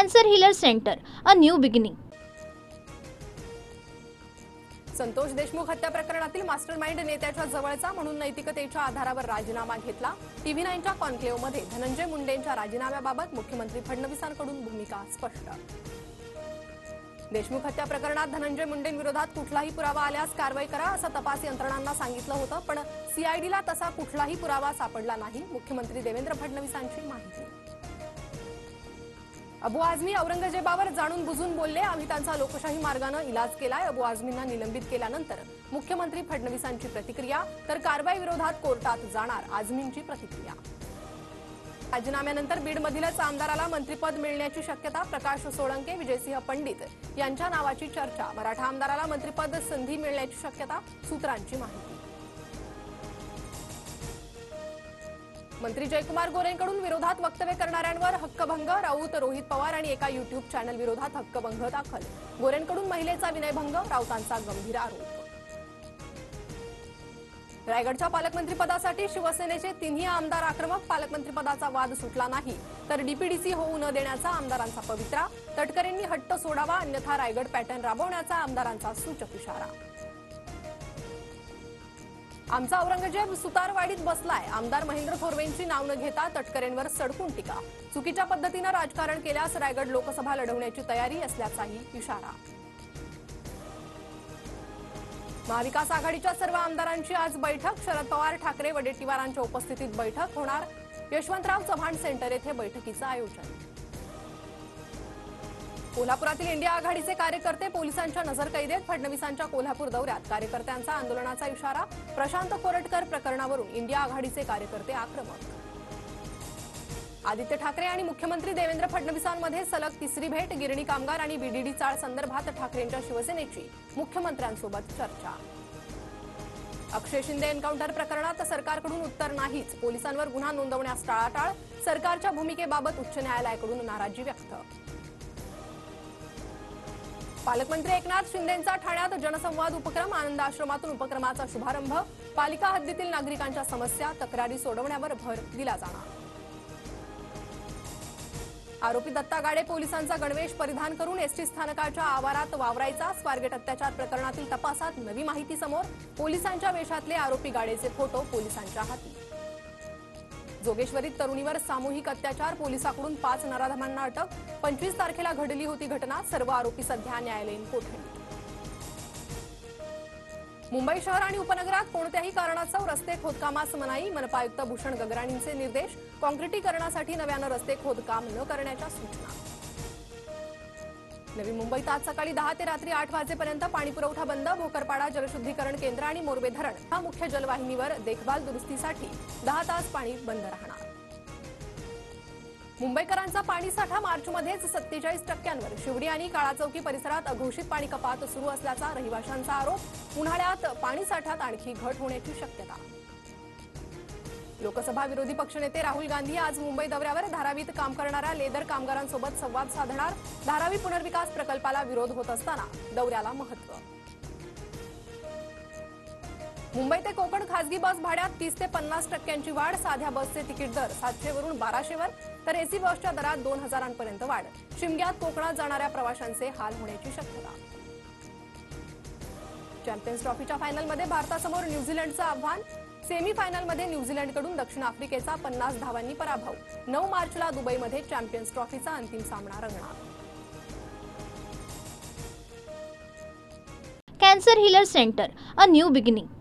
Cancer healer centre, a new beginning. Santosh Deshmukh हत्या प्रकरणातील mastermind नेत्याच्या जवळचा म्हणून नैतिकतेच्या आधारावर राजीनामा घेतला. TV 9च्या कॉन्क्लेव्हमध्ये धनंजय मुंडेंच्या राजीनाम्याबाबत मुख्यमंत्री फडणवीसांकडून भूमिका स्पष्ट. देशमुख हत्या प्रकरणात धनंजय मुंडेंविरोधात कुठलाही पुरावा आल्यास कारवाई करा असं तपास यंत्रणांना सांगितलं होतं, पण CIDला तसा कुठलाही पुरावा सापडला नाही. मुख्यमंत्री देवेंद्र फडणवीसांची माहिती. अबू आझमी औरंगजेबावर जाणून बुजून बोलले. आम्ही त्यांचा लोकशाही मार्गाने इलाज केलाय. अबू आझमींना निलंबित केल्यानंतर मुख्यमंत्री फडणवीसांची प्रतिक्रिया. तर कारवाई विरोधात कोर्टात जाणार, आझमींची प्रतिक्रिया. राजीनाम्यानंतर बीडमधीलच आमदाराला मंत्रिपद मिळण्याची शक्यता. प्रकाश सोळंके, विजयसिंह पंडित यांच्या नावाची चर्चा. मराठा आमदाराला मंत्रिपद संधी मिळण्याची शक्यता, सूत्रांची माहिती. मंत्री जयकुमार गोरेंकडून विरोधात वक्तव्य करणाऱ्यांवर हक्कभंग. राऊत, रोहित पवार आणि एका युट्यूब चॅनल विरोधात हक्कभंग दाखल. गोरेंकडून महिलेचा विनयभंग, राऊतांचा गंभीर आरोप. रायगडच्या पालकमंत्रीपदासाठी शिवसेनेचे तिन्ही आमदार आक्रमक. पालकमंत्रीपदाचा वाद सुटला नाही तर DPDC होऊ न देण्याचा आमदारांचा पवित्रा. तटकरेंनी हट्ट सोडावा, अन्यथा रायगड पॅटर्न राबवण्याचा आमदारांचा सूचक इशारा. आमचा औरंगजेब सुतारवाडीत बसलाय. आमदार महेंद्र थोरवेंची नाव न घेता तटकरेंवर सडकून टीका. चुकीच्या पद्धतीनं राजकारण केल्यास रायगड लोकसभा लढवण्याची तयारी असल्याचाही इशारा. महाविकास आघाडीच्या सर्व आमदारांची आज बैठक. शरद पवार, ठाकरे, वडेट्टीवारांच्या उपस्थितीत बैठक होणार. यशवंतराव चव्हाण सेंटर येथे बैठकीचं आयोजन. कोल्हापुरातील इंडिया आघाडीचे कार्यकर्ते पोलिसांच्या नजरकैदेत. फडणवीसांच्या कोल्हापूर दौऱ्यात कार्यकर्त्यांचा आंदोलनाचा इशारा. प्रशांत कोरटकर प्रकरणावरून इंडिया आघाडीचे कार्यकर्ते आक्रमक. आदित्य ठाकरे आणि मुख्यमंत्री देवेंद्र फडणवीसांमध्ये सलग तिसरी भेट. गिरणी कामगार आणि BDD चाळ संदर्भात ठाकरेंच्या शिवसेनेची मुख्यमंत्र्यांसोबत चर्चा. अक्षय शिंदे एन्काउंटर प्रकरणात सरकारकडून उत्तर नाहीच. पोलिसांवर गुन्हा नोंदवण्यास टाळाटाळ. सरकारच्या भूमिकेबाबत उच्च न्यायालयाकडून नाराजी व्यक्त. पालकमंत्री एकनाथ शिंदेंचा ठाण्यात जनसंवाद उपक्रम. आनंद आश्रमातून उपक्रमाचा शुभारंभ. पालिका हद्दीतील नागरिकांच्या समस्या, तक्रारी सोडवण्यावर भर दिला जाणार. आरोपी दत्ता गाडे पोलिसांचा गणवेश परिधान करून एसटी स्थानकाच्या आवारात वावरायचा. स्वारगेट अत्याचार प्रकरणातील तपासात नवी माहिती समोर. पोलिसांच्या वेशातले आरोपी गाडेचे फोटो पोलिसांच्या हाती. जोगेश्वरीत तरुणीवर सामूहिक अत्याचार. पोलिसांकडून 5 नराधमांना अटक. 25 तारखेला घडली होती घटना. सर्व आरोपी सध्या न्यायालयीन कोठडीत. मुंबई शहर आणि उपनगरात कोणत्याही कारणास्तव रस्ते खोदकामास मनाई. मनपा आयुक्त भूषण गगराणींचे निर्देश. काँक्रिटीकरणासाठी नव्यानं रस्ते खोदकाम न करण्याच्या सूचना. नवी मुंबईत आज सकाळी 10 ते रात्री 8 वाजेपर्यंत पाणीपुरवठा बंद. भोकरपाडा जलशुद्धीकरण केंद्र आणि मोरबे धरण हा मुख्य जलवाहिनीवर देखभाल दुरुस्तीसाठी 10 तास पाणी बंद राहणार. मुंबईकरांचा पाणीसाठा मार्चमध्येच 47%. शिवडी आणि काळाचौकी परिसरात अघोषित पाणी कपात सुरू असल्याचा रहिवाशांचा आरोप. उन्हाळ्यात पाणीसाठ्यात आणखी घट होण्याची शक्यता. लोकसभा विरोधी पक्षनेते राहुल गांधी आज मुंबई दौऱ्यावर. धारावीत काम करणाऱ्या लेदर कामगारांसोबत संवाद साधणार. धारावी पुनर्विकास प्रकल्पाला विरोध होत असताना दौऱ्याला महत्त्व. मुंबई ते कोकण खासगी बस भाड्यात 30 ते 50% वाढ. साध्या बसचे तिकीट दर 700 वरून 1200 तर AC बसच्या दरात 2000 पर्यंत वाढ. शिमग्यात कोकणात जाणाऱ्या प्रवाशांचे हाल होण्याची शक्यता. चॅम्पियन्स ट्रॉफीच्या फायनलमध्ये भारतासमोर न्यूझीलंडचं आव्हान. सेमीफायनलमध्ये न्यूझीलंडकडून दक्षिण आफ्रिकेचा 50 धावांनी पराभव. 9 मार्चला दुबईमध्ये चॅम्पियन्स ट्रॉफीचा अंतिम सामना रंगणार. Cancer healer centre, a new beginning.